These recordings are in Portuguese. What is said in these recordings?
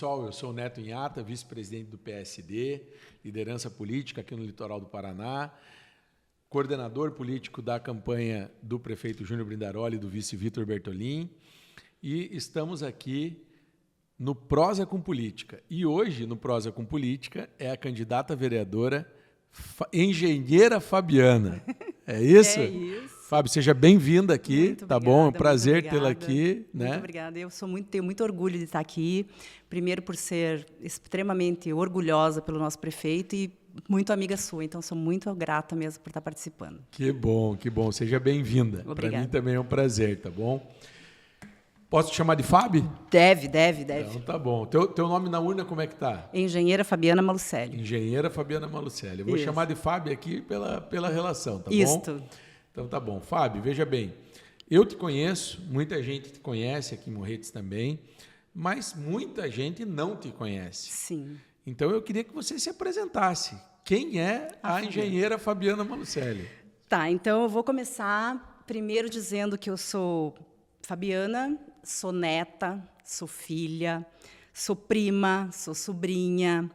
pessoal, eu sou o Neto Inhata, vice-presidente do PSD, liderança política aqui no litoral do Paraná, coordenador político da campanha do prefeito Júnior Brindaroli e do vice Vitor Bertolin, e estamos aqui no Prosa com Política. E hoje, no Prosa com Política, é a candidata vereadora Engenheira Fabiana. É isso? É isso. Fábio, seja bem-vinda aqui, Muito tá obrigada, bom? É um prazer tê-la aqui. Muito né? obrigada. Eu tenho muito orgulho de estar aqui, primeiro por ser extremamente orgulhosa pelo nosso prefeito e muito amiga sua, então sou muito grata mesmo por estar participando. Que bom, que bom. Seja bem-vinda. Para mim também é um prazer, tá bom? Posso te chamar de Fábio? Deve. Então tá bom. Teu nome na urna como é que tá? Engenheira Fabiana Malucelli. Engenheira Fabiana Malucelli. Eu vou chamar de Fábio aqui pela relação, tá Isto. bom? Então tá bom. Fábio, veja bem, eu te conheço, muita gente te conhece aqui em Morretes também, mas muita gente não te conhece. Sim. Então eu queria que você se apresentasse. Quem é a engenheira Fabiana Malucelli? Tá, então eu vou começar primeiro dizendo que eu sou Fabiana, sou neta, sou filha, sou prima, sou sobrinha,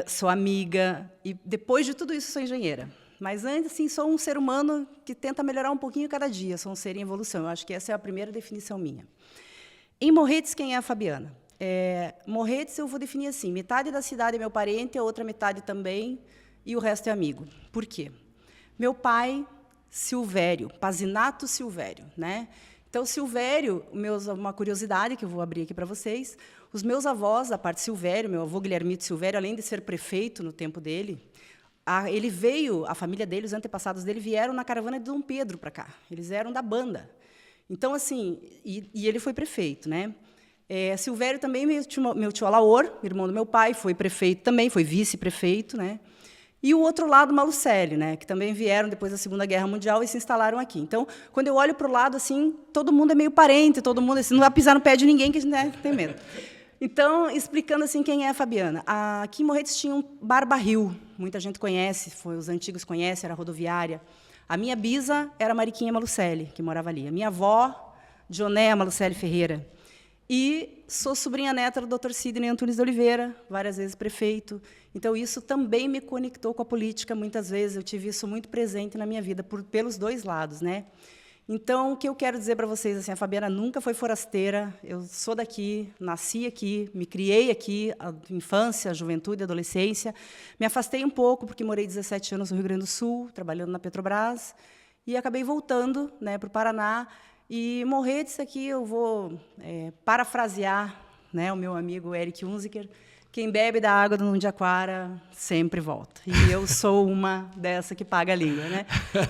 sou amiga e depois de tudo isso sou engenheira. Mas antes, assim, sou um ser humano que tenta melhorar um pouquinho cada dia, sou um ser em evolução. Eu acho que essa é a primeira definição minha. Em Morretes, quem é a Fabiana? Morretes eu vou definir assim, metade da cidade é meu parente, a outra metade também, e o resto é amigo. Por quê? Meu pai, Silvério, Pazinato Silvério, né? Então, Silvério, uma curiosidade que eu vou abrir aqui para vocês, os meus avós, da parte de Silvério, meu avô Guilhermito Silvério, além de ser prefeito no tempo dele, ele veio, a família dele, os antepassados dele, vieram na caravana de Dom Pedro para cá. Eles eram da banda. Então, assim, e ele foi prefeito, né? Silvério também, meu tio Alaor, irmão do meu pai, foi prefeito também, foi vice-prefeito, né? E o outro lado, Malucelli, né? Que também vieram depois da Segunda Guerra Mundial e se instalaram aqui. Então, quando eu olho para o lado, assim, todo mundo é meio parente, todo mundo assim, não vai pisar no pé de ninguém, que a gente, né, tem medo. Então, explicando assim quem é a Fabiana. Aqui em Morretes tinha um bar barril, muita gente conhece, os antigos conhecem, era rodoviária. A minha bisa era Mariquinha Malucelli, que morava ali. A minha avó, Dionéia Malucelli Ferreira. E sou sobrinha neta do Dr. Sidney Antunes de Oliveira, várias vezes prefeito. Então, isso também me conectou com a política, muitas vezes. Eu tive isso muito presente na minha vida, pelos dois lados, né? Então, o que eu quero dizer para vocês, assim, a Fabiana nunca foi forasteira, eu sou daqui, nasci aqui, me criei aqui, a infância, a juventude, a adolescência. Me afastei um pouco, porque morei 17 anos no Rio Grande do Sul, trabalhando na Petrobras, e acabei voltando, né, para o Paraná. E Morretes aqui eu vou parafrasear, né, o meu amigo Eric Unziker, quem bebe da água do Mundiaquara sempre volta. E eu sou uma dessa que paga a língua, né?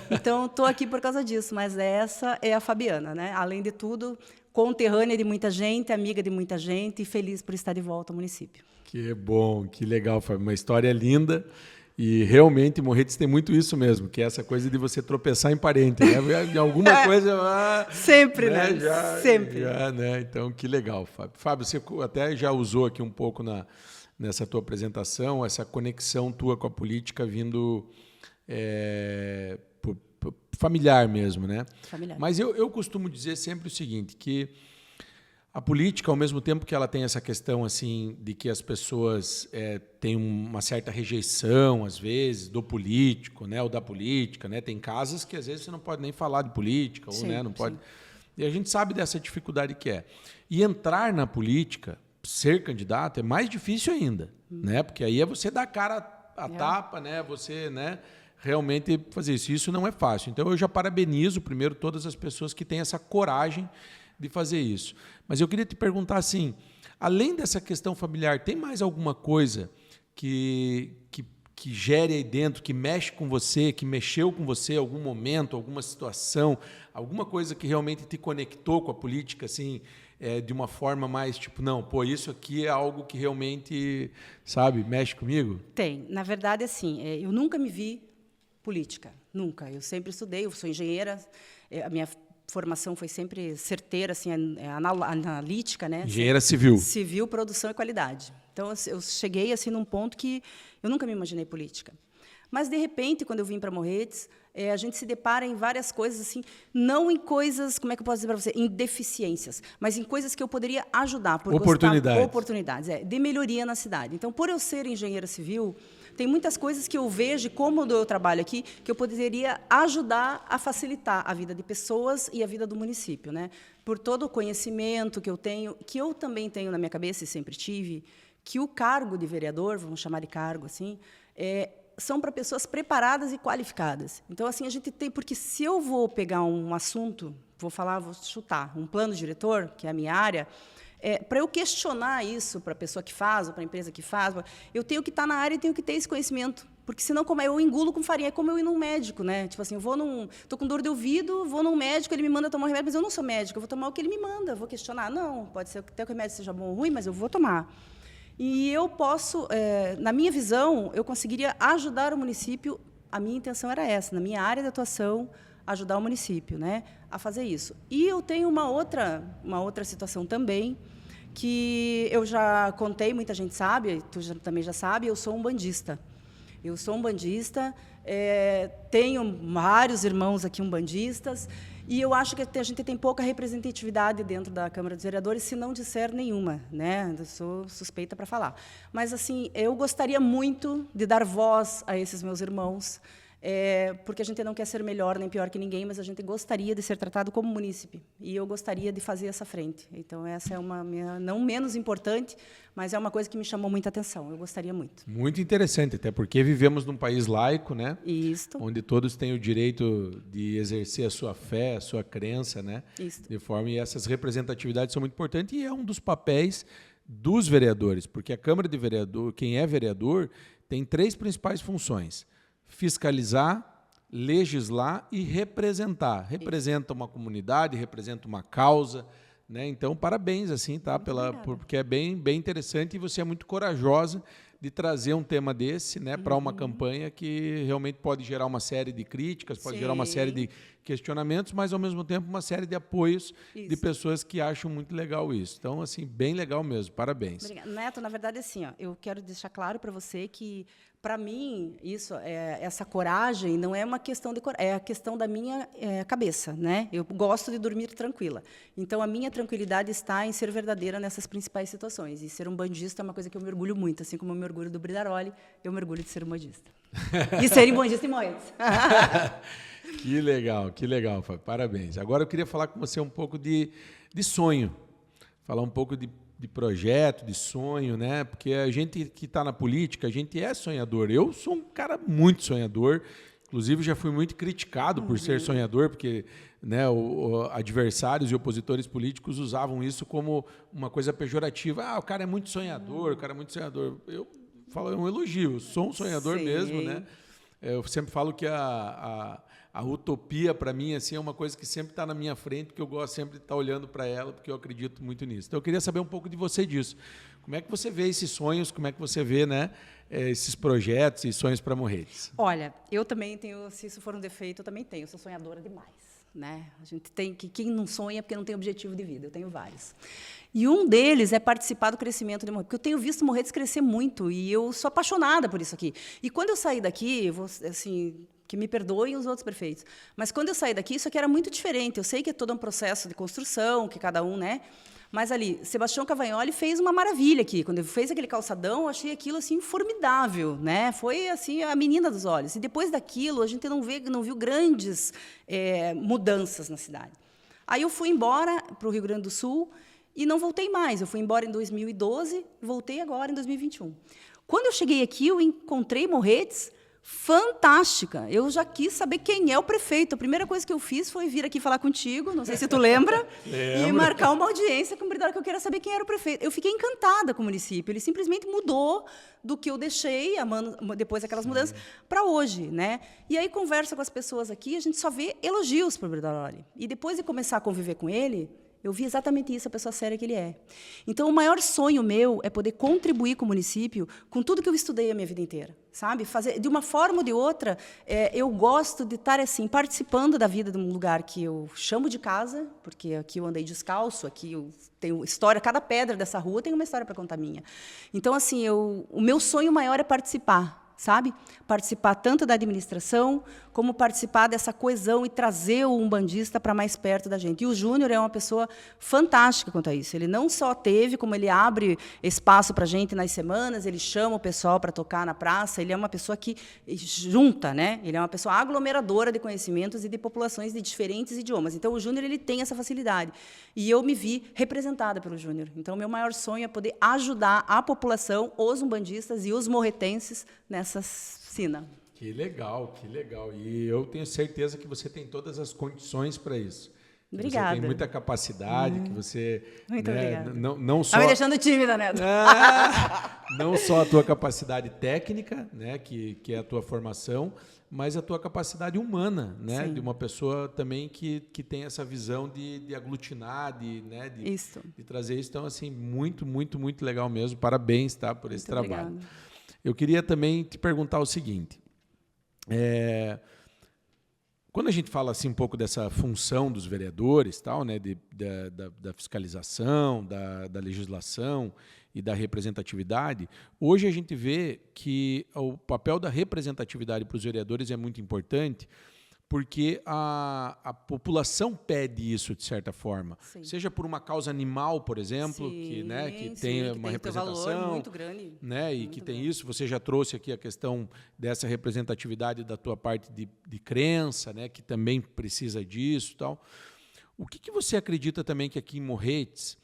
Então, estou aqui por causa disso, mas essa é a Fabiana, né? Além de tudo, conterrânea de muita gente, amiga de muita gente e feliz por estar de volta ao município. Que bom, que legal, Fábio. Uma história linda. E realmente Morretes tem muito isso mesmo, que é essa coisa de você tropeçar em parente, né? De alguma coisa... Sempre, né? Sempre. Né? Então, que legal, Fábio. Fábio, você até já usou aqui um pouco nessa tua apresentação, essa conexão tua com a política vindo familiar mesmo, né? Familiar. Mas eu costumo dizer sempre o seguinte, que a política, ao mesmo tempo que ela tem essa questão assim de que as pessoas têm uma certa rejeição, às vezes, do político, né, ou da política, né? Tem casas que, às vezes, você não pode nem falar de política, sim, ou né, não pode... Sim. E a gente sabe dessa dificuldade que é. E entrar na política, ser candidato, é mais difícil ainda, né? Porque aí é você dar a cara a tapa, né? Você, né, realmente fazer isso. Isso não é fácil. Então, eu já parabenizo, primeiro, todas as pessoas que têm essa coragem de fazer isso. Mas eu queria te perguntar assim, além dessa questão familiar, tem mais alguma coisa que gere aí dentro, que mexe com você, que mexeu com você em algum momento, alguma situação, alguma coisa que realmente te conectou com a política, assim, de uma forma mais tipo, não, pô, isso aqui é algo que realmente, sabe, mexe comigo? Tem. Na verdade, assim, eu nunca me vi política, nunca. Eu sempre estudei, eu sou engenheira, a minha formação foi sempre certeira, assim, analítica, né? Engenheira civil. Civil, produção e qualidade. Então, eu cheguei assim num ponto que eu nunca me imaginei política. Mas, de repente, quando eu vim para Morretes, a gente se depara em várias coisas, assim, não em coisas, como é que eu posso dizer para você, em deficiências, mas em coisas que eu poderia ajudar. Por Oportunidades. Oportunidades, de melhoria na cidade. Então, por eu ser engenheira civil, tem muitas coisas que eu vejo, como eu trabalho aqui, que eu poderia ajudar a facilitar a vida de pessoas e a vida do município, né? Por todo o conhecimento que eu tenho, que eu também tenho na minha cabeça e sempre tive, que o cargo de vereador, vamos chamar de cargo assim, são para pessoas preparadas e qualificadas. Então, assim, a gente tem... Porque se eu vou pegar um assunto, vou chutar, um plano diretor, que é a minha área, para eu questionar isso para a pessoa que faz, ou para a empresa que faz, eu tenho que estar na área e tenho que ter esse conhecimento. Porque, senão, como eu engulo com farinha, é como eu ir num médico, né? Tipo assim, estou com dor de ouvido, vou num médico, ele me manda tomar um remédio, mas eu não sou médico, eu vou tomar o que ele me manda, vou questionar. Não, pode ser que até o remédio seja bom ou ruim, mas eu vou tomar. E eu posso, na minha visão, eu conseguiria ajudar o município, a minha intenção era essa, na minha área de atuação, ajudar o município, né, a fazer isso. E eu tenho uma outra situação também, que eu já contei, muita gente sabe, também já sabe, eu sou um bandista. Eu sou um bandista, tenho vários irmãos aqui umbandistas, e eu acho que a gente tem pouca representatividade dentro da Câmara dos Vereadores, se não disser nenhuma, né? Eu sou suspeita para falar. Mas, assim, eu gostaria muito de dar voz a esses meus irmãos, porque a gente não quer ser melhor nem pior que ninguém, mas a gente gostaria de ser tratado como munícipe, e eu gostaria de fazer essa frente. Então, essa é uma minha, não menos importante, mas é uma coisa que me chamou muita atenção. Eu gostaria muito. Muito interessante, até porque vivemos num país laico, né? Isto. Onde todos têm o direito de exercer a sua fé, a sua crença, né? Isto. De forma, e essas representatividades são muito importantes, e é um dos papéis dos vereadores, porque a Câmara de Vereador, quem é vereador, tem 3 principais funções: fiscalizar, legislar e representar. Representa uma comunidade, representa uma causa, né? Então, parabéns, assim, tá? Porque é bem interessante, e você é muito corajosa de trazer um tema desse, né, para uma campanha que realmente pode gerar uma série de críticas, pode gerar uma série de questionamentos, mas, ao mesmo tempo, uma série de apoios de pessoas que acham muito legal isso. Então, assim, bem legal mesmo. Parabéns. Obrigada. Neto, na verdade, assim, eu quero deixar claro para você que, para mim, essa coragem não é uma questão de coragem, é a questão da minha cabeça, né? Eu gosto de dormir tranquila. Então, a minha tranquilidade está em ser verdadeira nessas principais situações. E ser um bandista é uma coisa que eu me orgulho muito, assim como eu me orgulho do Bridaroli, eu me orgulho de ser um bandista. E ser um bandista em Morretes. Que legal, Fábio. Parabéns. Agora eu queria falar com você um pouco de sonho, falar um pouco de projeto, de sonho, né? Porque a gente que está na política, a gente é sonhador. Eu sou um cara muito sonhador, inclusive já fui muito criticado por ser sonhador, porque, né, adversários e opositores políticos usavam isso como uma coisa pejorativa. Ah, o cara é muito sonhador, o cara é muito sonhador. Eu falo, é um elogio, eu sou um sonhador mesmo, né? Eu sempre falo que a utopia, para mim, assim, é uma coisa que sempre está na minha frente, que eu gosto sempre de estar olhando para ela, porque eu acredito muito nisso. Então, eu queria saber um pouco de você disso. Como é que você vê esses sonhos, como é que você vê, né, esses projetos e sonhos para Morretes? Olha, eu também tenho, se isso for um defeito, eu também tenho, eu sou sonhadora demais, né? A gente tem que, quem não sonha é porque não tem objetivo de vida, eu tenho vários. E um deles é participar do crescimento de Morretes, porque eu tenho visto Morretes crescer muito, e eu sou apaixonada por isso aqui. E quando eu saí daqui, assim, que me perdoem os outros prefeitos, mas quando eu saí daqui, isso aqui era muito diferente. Eu sei que é todo um processo de construção, que cada um, né? Mas ali, Sebastião Cavagnoli fez uma maravilha aqui. Quando ele fez aquele calçadão, eu achei aquilo assim formidável, né? Foi assim a menina dos olhos. E depois daquilo, a gente não viu grandes mudanças na cidade. Aí eu fui embora para o Rio Grande do Sul e não voltei mais. Eu fui embora em 2012, voltei agora em 2021. Quando eu cheguei aqui, eu encontrei Morretes fantástica. Eu já quis saber quem é o prefeito. A primeira coisa que eu fiz foi vir aqui falar contigo, não sei se tu lembra, e marcar uma audiência com o Bridaroli, que eu queria saber quem era o prefeito. Eu fiquei encantada com o município. Ele simplesmente mudou do que eu deixei, depois daquelas mudanças, para hoje, né? E aí conversa com as pessoas aqui, a gente só vê elogios para o Bridaroli. E depois de começar a conviver com ele, eu vi exatamente isso, a pessoa séria que ele é. Então, o maior sonho meu é poder contribuir com o município com tudo que eu estudei a minha vida inteira, sabe? Fazer, de uma forma ou de outra, eu gosto de estar assim, participando da vida de um lugar que eu chamo de casa, porque aqui eu andei descalço, aqui eu tenho história, cada pedra dessa rua tem uma história para contar minha. Então, assim, o meu sonho maior é participar sabe? Participar tanto da administração, como participar dessa coesão e trazer o umbandista para mais perto da gente. E o Júnior é uma pessoa fantástica quanto a isso. Ele não só teve, como ele abre espaço para a gente nas semanas, ele chama o pessoal para tocar na praça, ele é uma pessoa que junta, né? Ele é uma pessoa aglomeradora de conhecimentos e de populações de diferentes idiomas. Então, o Júnior ele tem essa facilidade. E eu me vi representada pelo Júnior. Então, meu maior sonho é poder ajudar a população, os umbandistas e os morretenses nessa sina. Que legal, que legal. E eu tenho certeza que você tem todas as condições para isso. Obrigada. Você tem muita capacidade, que você... Muito obrigada. Não só... Tá me deixando tímida, Neto. Não só a tua capacidade técnica, né, que é a tua formação, mas a tua capacidade humana, né, de uma pessoa também que tem essa visão de aglutinar, de trazer isso. Então, assim, muito, muito, muito legal mesmo. Parabéns, tá, por esse trabalho. Obrigada. Eu queria também te perguntar o seguinte. Quando a gente fala assim um pouco dessa função dos vereadores, tal, né, da fiscalização, da legislação e da representatividade, hoje a gente vê que o papel da representatividade para os vereadores é muito importante, porque a população pede isso de certa forma. Sim. Seja por uma causa animal, por exemplo, que tem uma representação, valor muito grande. né, e muito que tem grande. isso. Você já trouxe aqui a questão dessa representatividade da tua parte de crença, né, que também precisa disso, tal. O que você acredita também que aqui em Morretes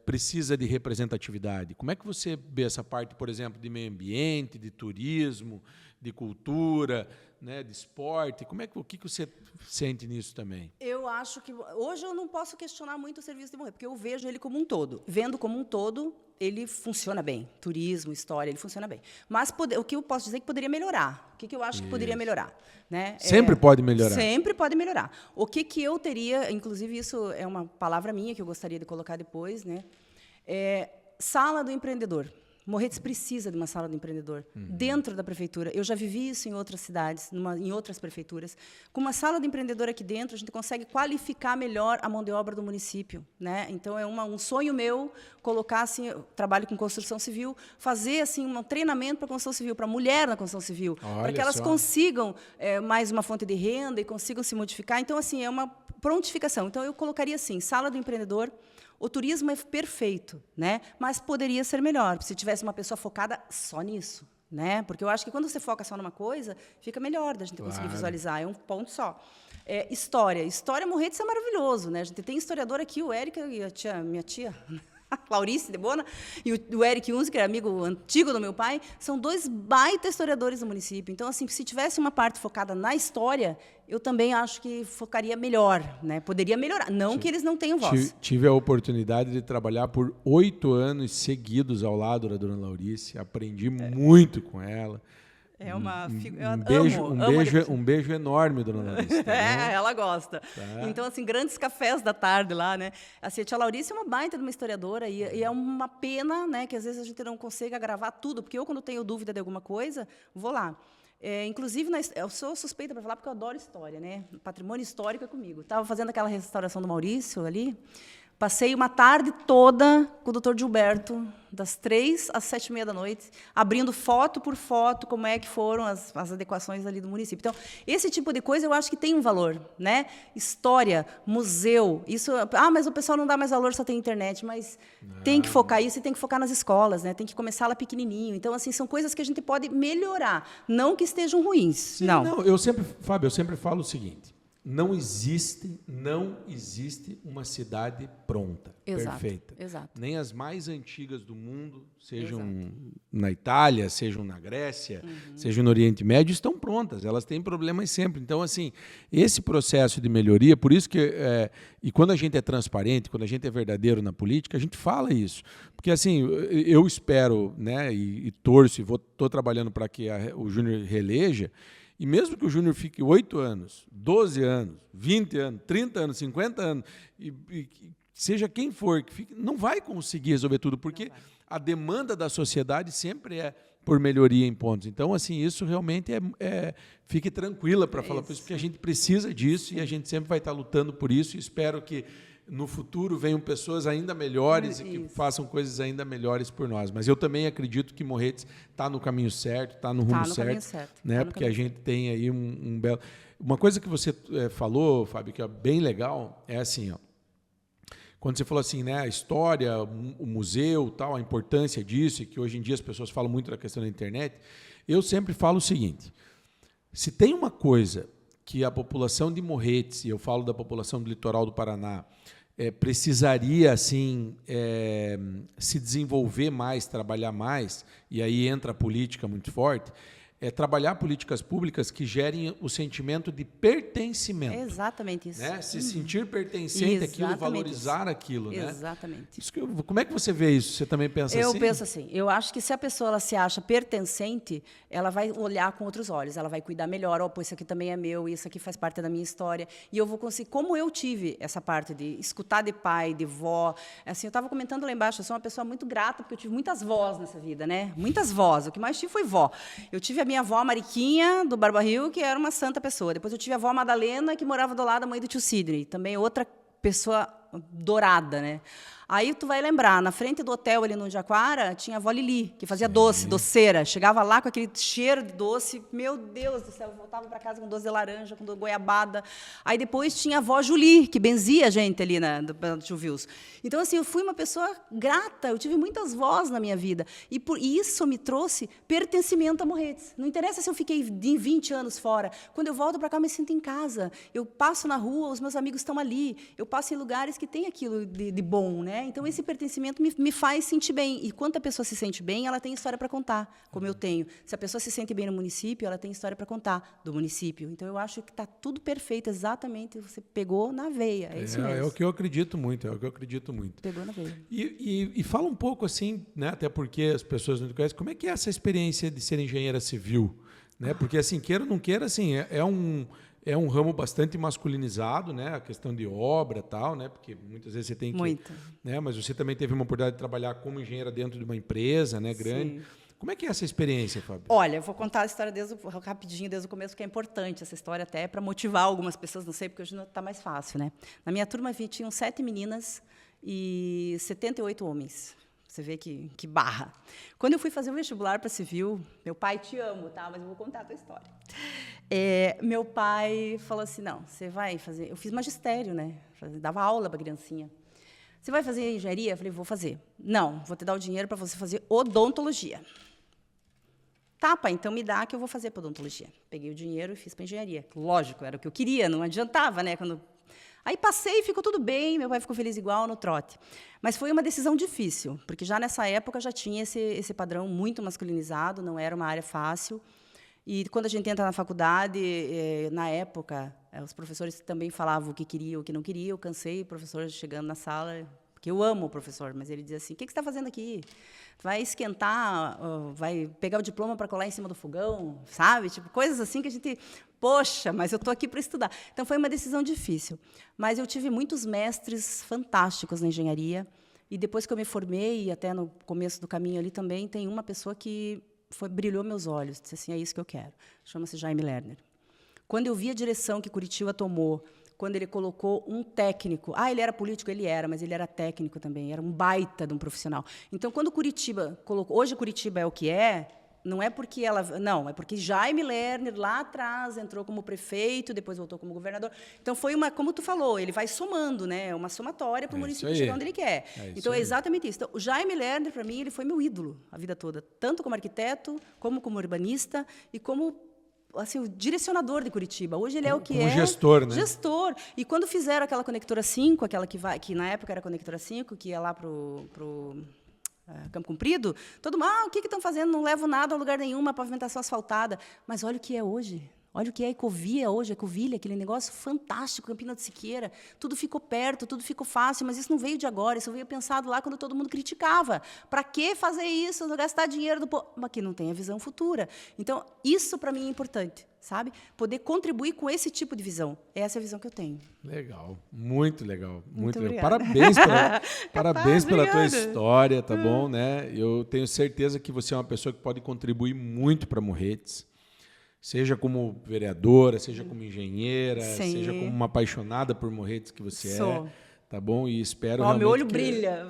precisa de representatividade? Como é que você vê essa parte, por exemplo, de meio ambiente, de turismo, de cultura, né, de esporte? O que você sente nisso também? Eu acho que hoje eu não posso questionar muito o serviço de Morretes, porque eu vejo ele como um todo. Vendo como um todo, ele funciona bem. Turismo, história, ele funciona bem. Mas o que eu posso dizer é que poderia melhorar. O que eu acho que poderia melhorar? Né? Sempre pode melhorar. Sempre pode melhorar. O que eu teria, inclusive isso é uma palavra minha que eu gostaria de colocar depois, né? Sala do empreendedor. Morretes precisa de uma sala do empreendedor dentro da prefeitura. Eu já vivi isso em outras cidades, em outras prefeituras. Com uma sala do empreendedor aqui dentro, a gente consegue qualificar melhor a mão de obra do município, né? Então é um sonho meu colocar assim, eu trabalho com construção civil, fazer assim um treinamento para construção civil, para mulher na construção civil, para que elas consigam mais uma fonte de renda e consigam se modificar. Então assim é uma prontificação. Então eu colocaria assim, sala do empreendedor. O turismo é perfeito, né? Mas poderia ser melhor, se tivesse uma pessoa focada só nisso, né? Porque eu acho que quando você foca só numa coisa, fica melhor da gente conseguir visualizar, é um ponto só. História Morretes é maravilhoso, né? A gente tem historiador aqui, o Érica e minha tia Laurice de Bona, e o Eric Unz, que é amigo antigo do meu pai, são dois baita historiadores do município. Então, assim, se tivesse uma parte focada na história, eu também acho que focaria melhor, né? Poderia melhorar. Não que eles não tenham voz. Tive a oportunidade de trabalhar por 8 anos seguidos ao lado da dona Laurice. Aprendi muito com ela. É uma um beijo enorme, dona Laurice. Tá ela gosta. Tá. Então, assim, grandes cafés da tarde lá, né? Assim, a tia Laurice é uma baita de uma historiadora e é uma pena, né, que às vezes a gente não consiga gravar tudo, porque eu, quando tenho dúvida de alguma coisa, vou lá. Inclusive, eu sou suspeita para falar porque eu adoro história, né? Patrimônio histórico é comigo. Estava fazendo aquela restauração do Maurício ali. Passei uma tarde toda com o doutor Gilberto, das 3 às 7h30 da noite, abrindo foto por foto como é que foram as adequações ali do município. Então, esse tipo de coisa eu acho que tem um valor, né? História, museu, isso... mas o pessoal não dá mais valor, só tem internet, mas tem que focar isso e tem que focar nas escolas, né? Tem que começar lá pequenininho. Então, assim, são coisas que a gente pode melhorar, não que estejam ruins. Sim, não, Fábio, eu sempre falo o seguinte: não existe uma cidade pronta, perfeita. Exato. Nem as mais antigas do mundo, sejam na Itália, sejam na Grécia, sejam no Oriente Médio, estão prontas. Elas têm problemas sempre. Então, assim, esse processo de melhoria, por isso que... e quando a gente é transparente, quando a gente é verdadeiro na política, a gente fala isso. Porque, assim, eu espero, né, e torço, e estou trabalhando para que o Júnior reeleja. E mesmo que o Júnior fique 8 anos, 12 anos, 20 anos, 30 anos, 50 anos, e seja quem for, que fique, não vai conseguir resolver tudo, porque a demanda da sociedade sempre é por melhoria em pontos. Então, assim, isso realmente fique tranquila para falar por isso, porque a gente precisa disso e a gente sempre vai estar lutando por isso e espero que no futuro venham pessoas ainda melhores e que façam coisas ainda melhores por nós. Mas eu também acredito que Morretes está no caminho certo, está no rumo certo, né? Porque a gente tem aí um belo... Uma coisa que você falou, Fábio, que é bem legal, é assim, ó, quando você falou assim, né, a história, o museu, tal, a importância disso, e que hoje em dia as pessoas falam muito da questão da internet, eu sempre falo o seguinte, se tem uma coisa que a população de Morretes, e eu falo da população do litoral do Paraná, precisaria assim, se desenvolver mais, trabalhar mais, e aí entra a política muito forte, trabalhar políticas públicas que gerem o sentimento de pertencimento. É exatamente isso. Né? Se sentir pertencente àquilo, valorizar isso. aquilo. Né? Exatamente. Isso como é que você vê isso? Você também pensa assim? Eu penso assim. Eu acho que se a pessoa ela se acha pertencente, ela vai olhar com outros olhos, ela vai cuidar melhor. Oh, pô, isso aqui também é meu, isso aqui faz parte da minha história. E eu vou conseguir... Como eu tive essa parte de escutar de pai, de vó... Assim, eu estava comentando lá embaixo, eu sou uma pessoa muito grata, porque eu tive muitas vós nessa vida, né? Muitas vós. O que mais tive foi vó. Eu tive a minha avó Mariquinha, do Barba Rio, que era uma santa pessoa. Depois eu tive a avó Madalena, que morava do lado da mãe do tio Sidney. Também outra pessoa dourada, né? Aí tu vai lembrar, na frente do hotel ali no Jaquara, tinha a avó Lili, que fazia doce, doceira. Chegava lá com aquele cheiro de doce, meu Deus do céu, eu voltava para casa com doce de laranja, com goiabada. Aí depois tinha a avó Julie, que benzia a gente ali do tio Wilson. Então, assim, eu fui uma pessoa grata, eu tive muitas vós na minha vida. E por isso me trouxe pertencimento a Morretes. Não interessa se eu fiquei 20 anos fora. Quando eu volto para cá, eu me sinto em casa. Eu passo na rua, os meus amigos estão ali. Eu passo em lugares que tem aquilo de bom, né? Então, esse pertencimento me faz sentir bem. E quando a pessoa se sente bem, ela tem história para contar, como eu tenho. Se a pessoa se sente bem no município, ela tem história para contar do município. Então, eu acho que está tudo perfeito, exatamente. Você pegou na veia, é isso mesmo. É o que eu acredito muito, muito. Pegou na veia. E fala um pouco assim, né, até porque as pessoas não conhecem, como é que é essa experiência de ser engenheira civil? Né? Porque, assim, queira ou não queira, assim, é um ramo bastante masculinizado, né? A questão de obra e tal, né? Porque muitas vezes você tem que... Muito. Né? Mas você também teve uma oportunidade de trabalhar como engenheira dentro de uma empresa, né, grande. Sim. Como é que é essa experiência, Fábio? Olha, eu vou contar a história rapidinho, desde o começo, que é importante essa história até para motivar algumas pessoas, não sei, porque hoje não está mais fácil, né? Na minha turma tinham 7 meninas e 78 homens. Você vê que barra. Quando eu fui fazer o vestibular para civil, meu pai, te amo, tá? Mas eu vou contar a tua história. Meu pai falou assim, não, você vai fazer... Eu fiz magistério, né? Dava aula para criancinha. Você vai fazer engenharia? Eu falei, vou fazer. Não, vou te dar o dinheiro para você fazer odontologia. Tá, pai, então me dá que eu vou fazer para odontologia. Peguei o dinheiro e fiz para engenharia. Lógico, era o que eu queria, não adiantava, né? Aí passei e ficou tudo bem, meu pai ficou feliz igual no trote. Mas foi uma decisão difícil, porque já nessa época já tinha esse padrão muito masculinizado, não era uma área fácil. E quando a gente entra na faculdade, na época, os professores também falavam o que queria, o que não queria. Eu cansei, o professor chegando na sala, porque eu amo o professor, mas ele dizia assim, o que você está fazendo aqui? Vai esquentar, vai pegar o diploma para colar em cima do fogão, sabe? Tipo, coisas assim que a gente... Poxa, mas eu estou aqui para estudar. Então, foi uma decisão difícil. Mas eu tive muitos mestres fantásticos na engenharia. E depois que eu me formei, e até no começo do caminho ali também, tem uma pessoa que brilhou meus olhos. Disse assim, é isso que eu quero. Chama-se Jaime Lerner. Quando eu vi a direção que Curitiba tomou, quando ele colocou um técnico... ele era político? Ele era, mas ele era técnico também. Era um baita de um profissional. Então, quando Curitiba colocou... Hoje, Curitiba é o que é... Não é porque ela... Não, é porque Jaime Lerner, lá atrás, entrou como prefeito, depois voltou como governador. Então, foi uma... Como tu falou, ele vai somando, né? Uma somatória para o município chegar onde ele quer. Então, é exatamente isso. Então, o Jaime Lerner, para mim, ele foi meu ídolo a vida toda. Tanto como arquiteto, como urbanista e como... assim, o direcionador de Curitiba. Hoje ele é o que é... gestor, né? Gestor. E quando fizeram aquela conectora 5, aquela que na época era a conectora 5, que ia lá para o Campo Comprido, todo mundo, o que estão fazendo? Não levo nada a lugar nenhum, uma pavimentação asfaltada. Mas olha o que é hoje. Olha o que é a Ecovia hoje, a Ecovilha, aquele negócio fantástico, Campina de Siqueira. Tudo ficou perto, tudo ficou fácil, mas isso não veio de agora, isso veio pensado lá quando todo mundo criticava. Para que fazer isso, gastar dinheiro do povo? Mas que não tem a visão futura. Então, isso para mim é importante. sabe? Poder contribuir com esse tipo de visão. Essa é a visão que eu tenho. Legal, muito legal, muito legal. Obrigada. Parabéns pela tua Obrigada. história, tá bom, né? Eu tenho certeza que você é uma pessoa que pode contribuir muito para Morretes, seja como vereadora, seja como engenheira, Sim. seja como uma apaixonada por Morretes que você Sou. é, tá bom? E espero Ó, meu olho que- brilha.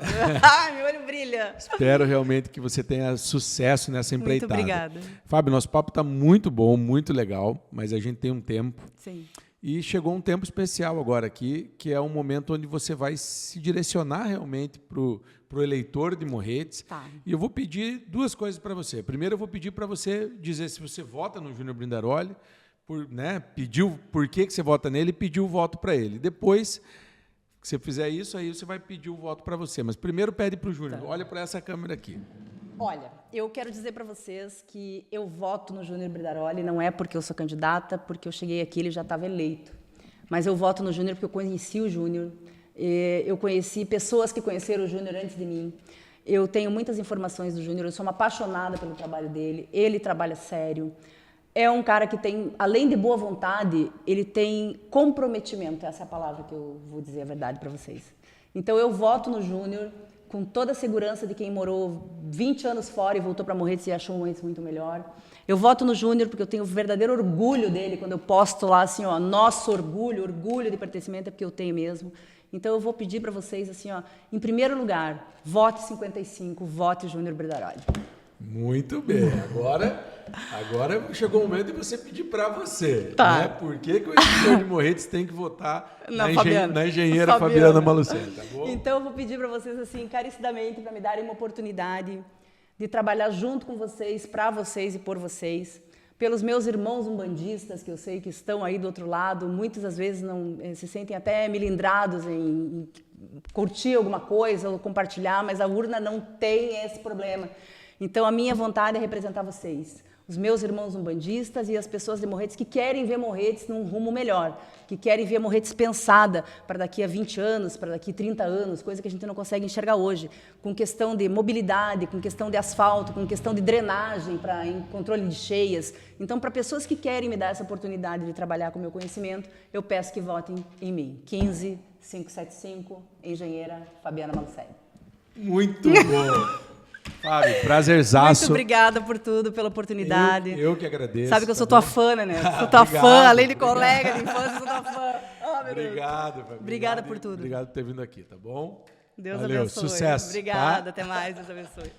Meu olho brilha. Espero realmente que você tenha sucesso nessa Muito empreitada. obrigada. Fábio, nosso papo está muito bom, muito legal, mas a gente tem um tempo. Sim. E chegou um tempo especial agora aqui, que é um momento onde você vai se direcionar realmente para o eleitor de Morretes. Tá. E eu vou pedir duas coisas para você. Primeiro, eu vou pedir para você dizer se você vota no Júnior Brindaroli, pediu por que você vota nele e pediu o voto para ele. Depois que você fizer isso, aí você vai pedir o voto para você. Mas primeiro pede para o Júnior. Tá. Olha para essa câmera aqui. Olha, eu quero dizer para vocês que eu voto no Júnior Brindaroli, não é porque eu sou candidata, porque eu cheguei aqui e ele já estava eleito. Mas eu voto no Júnior porque eu conheci o Júnior, eu conheci pessoas que conheceram o Júnior antes de mim. Eu tenho muitas informações do Júnior, eu sou uma apaixonada pelo trabalho dele, ele trabalha sério. É um cara que tem, além de boa vontade, ele tem comprometimento, essa é a palavra que eu vou dizer a verdade para vocês. Então eu voto no Júnior com toda a segurança de quem morou 20 anos fora e voltou para Morretes e achou Morretes muito melhor. Eu voto no Júnior porque eu tenho verdadeiro orgulho dele, quando eu posto lá assim, ó, nosso orgulho de pertencimento, é porque eu tenho mesmo. Então eu vou pedir para vocês assim, ó, em primeiro lugar, vote 55, vote Júnior Brindaroli. Muito bem. Agora chegou o momento de você pedir para você. Tá. Né? Por que o eleitor de Morretes tem que votar Fabiana. na engenheira Fabiana Malucelli, tá bom? Então eu vou pedir para vocês assim, encarecidamente, para me darem uma oportunidade de trabalhar junto com vocês, para vocês e por vocês, pelos meus irmãos umbandistas, que eu sei que estão aí do outro lado, muitas das vezes não se sentem até melindrados em curtir alguma coisa ou compartilhar, mas a urna não tem esse problema. Então a minha vontade é representar vocês, os meus irmãos umbandistas e as pessoas de Morretes que querem ver Morretes num rumo melhor, que querem ver Morretes pensada para daqui a 20 anos, para daqui a 30 anos, coisa que a gente não consegue enxergar hoje, com questão de mobilidade, com questão de asfalto, com questão de drenagem, para controle de cheias. Então, para pessoas que querem me dar essa oportunidade de trabalhar com o meu conhecimento, eu peço que votem em mim. 15575, engenheira Fabiana Malucelli. Muito bom. Fábio, prazerzaço. Muito obrigada por tudo, pela oportunidade. Eu que agradeço. Sabe que eu sou tá tua bom? fã, né? Sou tua Obrigado, fã, além de obrigado. colega de infância, sou tua fã. Oh, meu Deus. Obrigado, Fábio. Obrigada por tudo. Obrigado por ter vindo aqui, tá bom? Deus Valeu, abençoe. sucesso. Obrigada, tá? até mais, Deus abençoe.